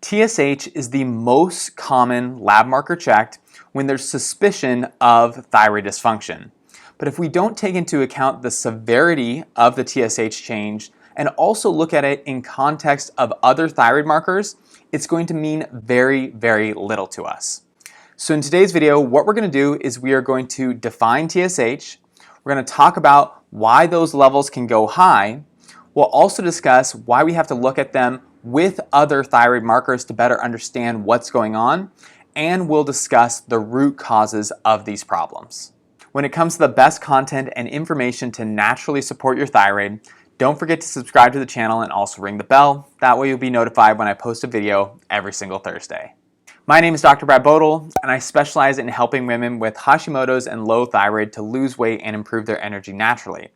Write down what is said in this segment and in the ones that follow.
TSH is the most common lab marker checked when there's suspicion of thyroid dysfunction. But if we don't take into account the severity of the TSH change and also look at it in context of other thyroid markers, it's going to mean very, very little to us. So in today's video, what we're going to do is we are going to define TSH. We're going to talk about why those levels can go high. We'll also discuss why we have to look at them with other thyroid markers to better understand what's going on, and we'll discuss the root causes of these problems. When it comes to the best content and information to naturally support your thyroid, don't forget to subscribe to the channel and also ring the bell. That way you'll be notified when I post a video every single Thursday. My name is Dr. Bodle, and I specialize in helping women with Hashimoto's and low thyroid to lose weight and improve their energy naturally.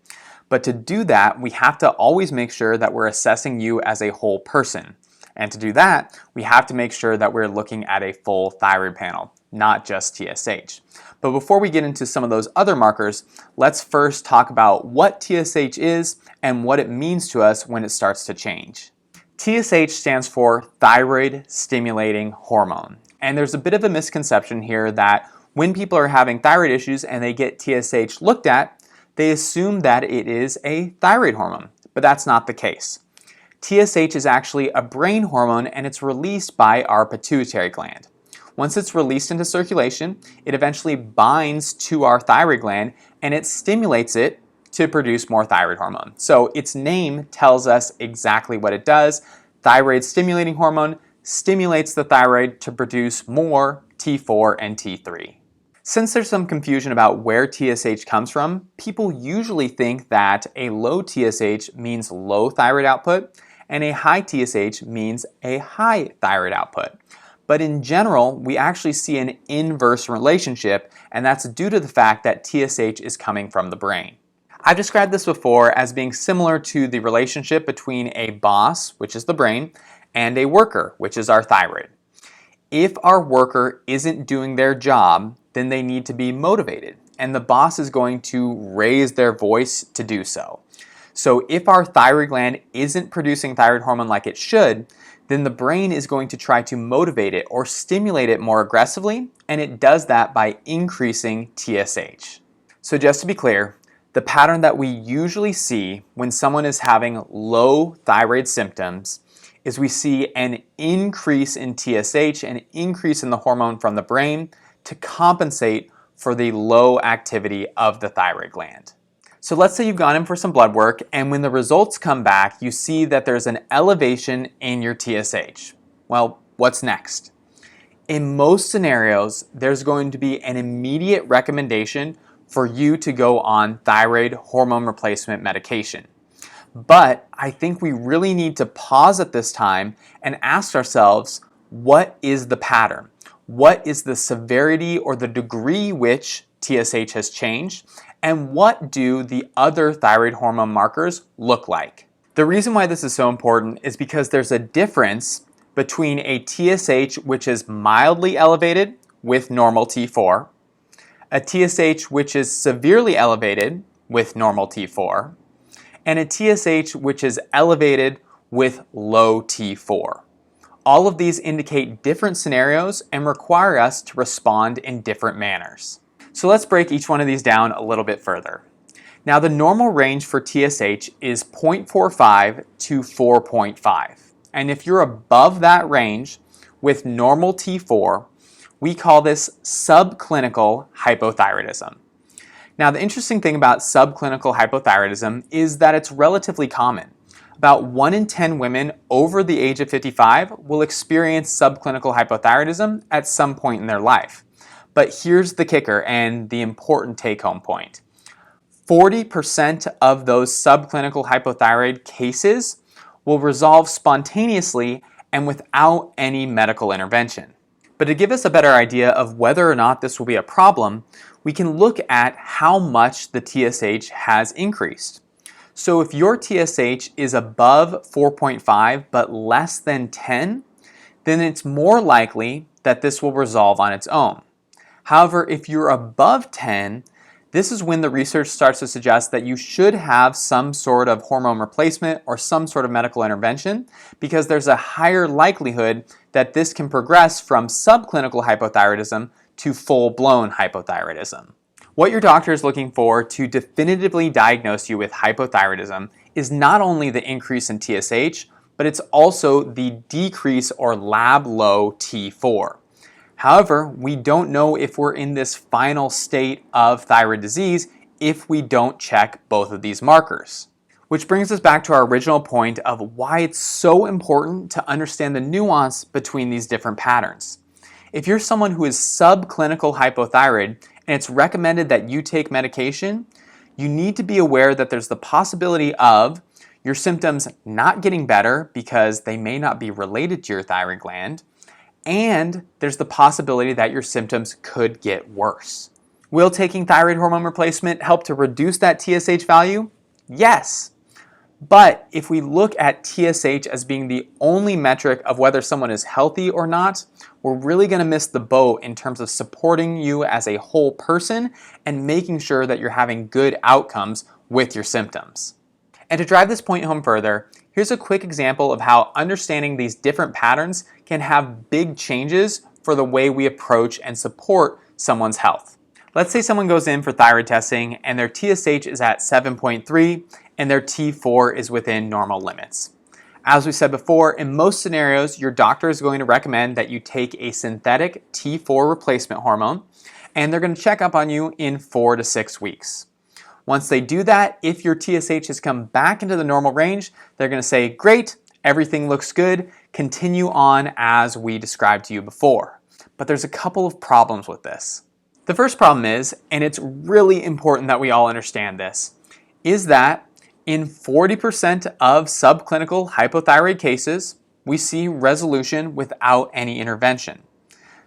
But to do that, we have to always make sure that we're assessing you as a whole person. And to do that, we have to make sure that we're looking at a full thyroid panel, not just TSH. But before we get into some of those other markers, let's first talk about what TSH is and what it means to us when it starts to change. TSH stands for thyroid stimulating hormone. And there's a bit of a misconception here that when people are having thyroid issues and they get TSH looked at, they assume that it is a thyroid hormone, but that's not the case. TSH is actually a brain hormone and it's released by our pituitary gland. Once it's released into circulation, it eventually binds to our thyroid gland and it stimulates it to produce more thyroid hormone. So its name tells us exactly what it does. Thyroid stimulating hormone stimulates the thyroid to produce more T4 and T3. Since there's some confusion about where TSH comes from, people usually think that a low TSH means low thyroid output and a high TSH means a high thyroid output. But in general, we actually see an inverse relationship, and that's due to the fact that TSH is coming from the brain. I've described this before as being similar to the relationship between a boss, which is the brain, and a worker, which is our thyroid. If our worker isn't doing their job, then they need to be motivated, and the boss is going to raise their voice to do so. So if our thyroid gland isn't producing thyroid hormone like it should, then the brain is going to try to motivate it or stimulate it more aggressively, and it does that by increasing TSH. So just to be clear, the pattern that we usually see when someone is having low thyroid symptoms is we see an increase in TSH, an increase in the hormone from the brain to compensate for the low activity of the thyroid gland. So let's say you've gone in for some blood work, and when the results come back, you see that there's an elevation in your TSH. Well, what's next? In most scenarios, there's going to be an immediate recommendation for you to go on thyroid hormone replacement medication. But I think we really need to pause at this time and ask ourselves, what is the pattern? What is the severity or the degree which TSH has changed? And what do the other thyroid hormone markers look like? The reason why this is so important is because there's a difference between a TSH which is mildly elevated with normal T4, a TSH which is severely elevated with normal T4, and a TSH which is elevated with low T4. All of these indicate different scenarios and require us to respond in different manners. So let's break each one of these down a little bit further. Now the normal range for TSH is 0.45 to 4.5. And if you're above that range with normal T4, we call this subclinical hypothyroidism. Now the interesting thing about subclinical hypothyroidism is that it's relatively common. About 1 in 10 women over the age of 55 will experience subclinical hypothyroidism at some point in their life. But here's the kicker and the important take-home point. 40% of those subclinical hypothyroid cases will resolve spontaneously and without any medical intervention. But to give us a better idea of whether or not this will be a problem, we can look at how much the TSH has increased. So if your TSH is above 4.5 but less than 10, then it's more likely that this will resolve on its own. However, if you're above 10, This is when the research starts to suggest that you should have some sort of hormone replacement or some sort of medical intervention, because there's a higher likelihood that this can progress from subclinical hypothyroidism to full-blown hypothyroidism. What your doctor is looking for to definitively diagnose you with hypothyroidism is not only the increase in TSH, but it's also the decrease or lab low T4. However, we don't know if we're in this final state of thyroid disease if we don't check both of these markers. Which brings us back to our original point of why it's so important to understand the nuance between these different patterns. If you're someone who is subclinical hypothyroid and it's recommended that you take medication, you need to be aware that there's the possibility of your symptoms not getting better because they may not be related to your thyroid gland, and there's the possibility that your symptoms could get worse. Will taking thyroid hormone replacement help to reduce that TSH value? Yes. But if we look at TSH as being the only metric of whether someone is healthy or not, we're really going to miss the boat in terms of supporting you as a whole person and making sure that you're having good outcomes with your symptoms. And to drive this point home further, here's a quick example of how understanding these different patterns can have big changes for the way we approach and support someone's health. Let's say someone goes in for thyroid testing and their TSH is at 7.3 and their T4 is within normal limits. As we said before, in most scenarios, your doctor is going to recommend that you take a synthetic T4 replacement hormone, and they're going to check up on you in 4 to 6 weeks. Once they do that, if your TSH has come back into the normal range, they're going to say, great, everything looks good, continue on as we described to you before. But there's a couple of problems with this. The first problem is, and it's really important that we all understand this, is that in 40% of subclinical hypothyroid cases, we see resolution without any intervention.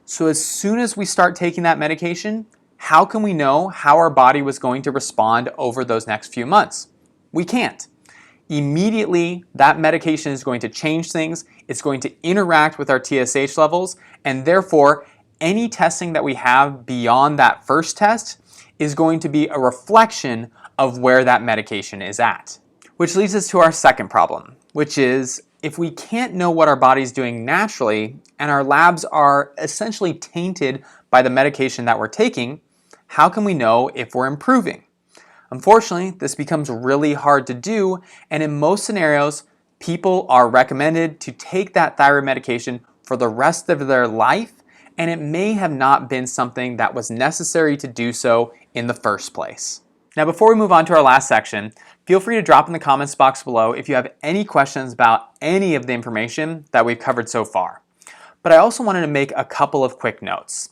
So as soon as we start taking that medication, how can we know how our body was going to respond over those next few months? We can't. Immediately, that medication is going to change things, it's going to interact with our TSH levels, and therefore, any testing that we have beyond that first test is going to be a reflection of where that medication is at. Which leads us to our second problem, which is if we can't know what our body's doing naturally and our labs are essentially tainted by the medication that we're taking, how can we know if we're improving? Unfortunately, this becomes really hard to do, and in most scenarios, people are recommended to take that thyroid medication for the rest of their life, and it may have not been something that was necessary to do so in the first place. Now, before we move on to our last section, feel free to drop in the comments box below if you have any questions about any of the information that we've covered so far. But I also wanted to make a couple of quick notes.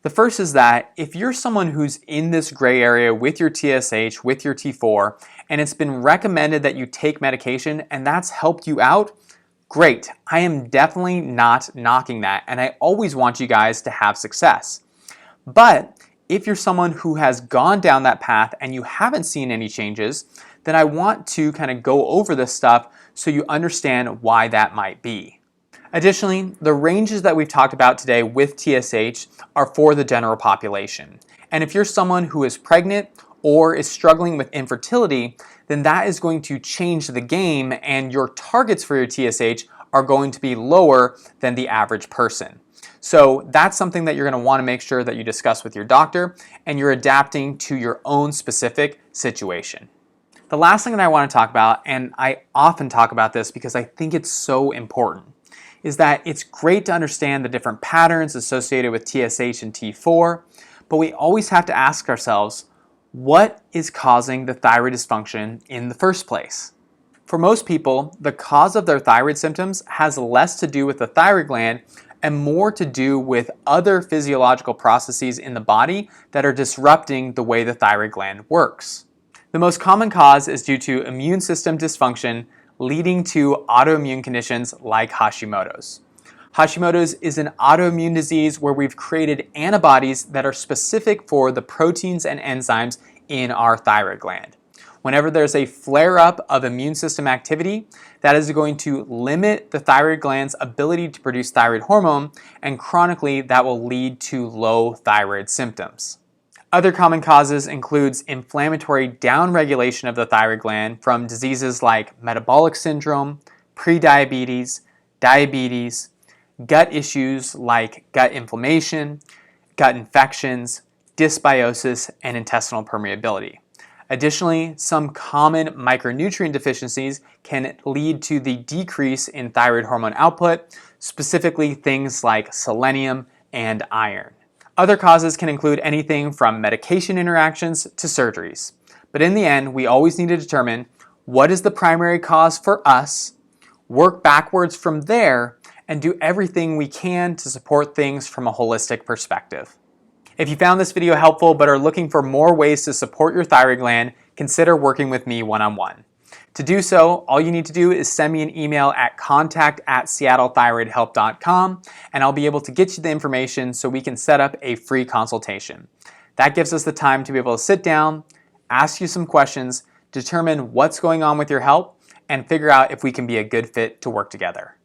The first is that if you're someone who's in this gray area with your TSH, with your T4, and it's been recommended that you take medication and that's helped you out, great. I am definitely not knocking that, and I always want you guys to have success. But if you're someone who has gone down that path and you haven't seen any changes, then I want to kind of go over this stuff so you understand why that might be. Additionally, the ranges that we've talked about today with TSH are for the general population. And if you're someone who is pregnant or is struggling with infertility, then that is going to change the game and your targets for your TSH are going to be lower than the average person. So that's something that you're going to want to make sure that you discuss with your doctor and you're adapting to your own specific situation. The last thing that I want to talk about, and I often talk about this because I think it's so important, is that it's great to understand the different patterns associated with TSH and T4, but we always have to ask ourselves, what is causing the thyroid dysfunction in the first place? For most people, the cause of their thyroid symptoms has less to do with the thyroid gland and more to do with other physiological processes in the body that are disrupting the way the thyroid gland works. The most common cause is due to immune system dysfunction leading to autoimmune conditions like Hashimoto's. Hashimoto's is an autoimmune disease where we've created antibodies that are specific for the proteins and enzymes in our thyroid gland. Whenever there's a flare-up of immune system activity, that is going to limit the thyroid gland's ability to produce thyroid hormone, and chronically that will lead to low thyroid symptoms. Other common causes includes inflammatory downregulation of the thyroid gland from diseases like metabolic syndrome, prediabetes, diabetes, gut issues like gut inflammation, gut infections, dysbiosis, and intestinal permeability. Additionally, some common micronutrient deficiencies can lead to the decrease in thyroid hormone output, specifically things like selenium and iron. Other causes can include anything from medication interactions to surgeries. But in the end, we always need to determine what is the primary cause for us, work backwards from there, and do everything we can to support things from a holistic perspective. If you found this video helpful but are looking for more ways to support your thyroid gland, consider working with me one-on-one. To do so, all you need to do is send me an email at contact@seattlethyroidhelp.com, and I'll be able to get you the information so we can set up a free consultation. That gives us the time to be able to sit down, ask you some questions, determine what's going on with your health, and figure out if we can be a good fit to work together.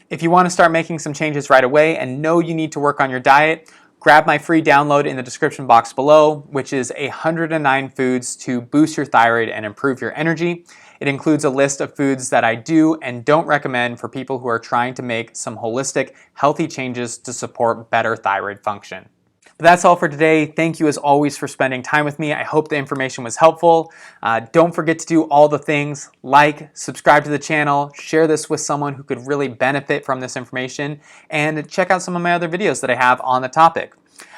If you want to start making some changes right away and know you need to work on your diet, grab my free download in the description box below, which is 109 foods to boost your thyroid and improve your energy. It includes a list of foods that I do and don't recommend for people who are trying to make some holistic, healthy changes to support better thyroid function. But that's all for today. Thank you as always for spending time with me. I hope the information was helpful. Don't forget to do all the things like subscribe to the channel, share this with someone who could really benefit from this information, and check out some of my other videos that I have on the topic.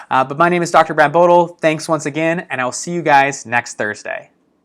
But my name is Dr. Bodle. Thanks once again, and I'll see you guys next Thursday.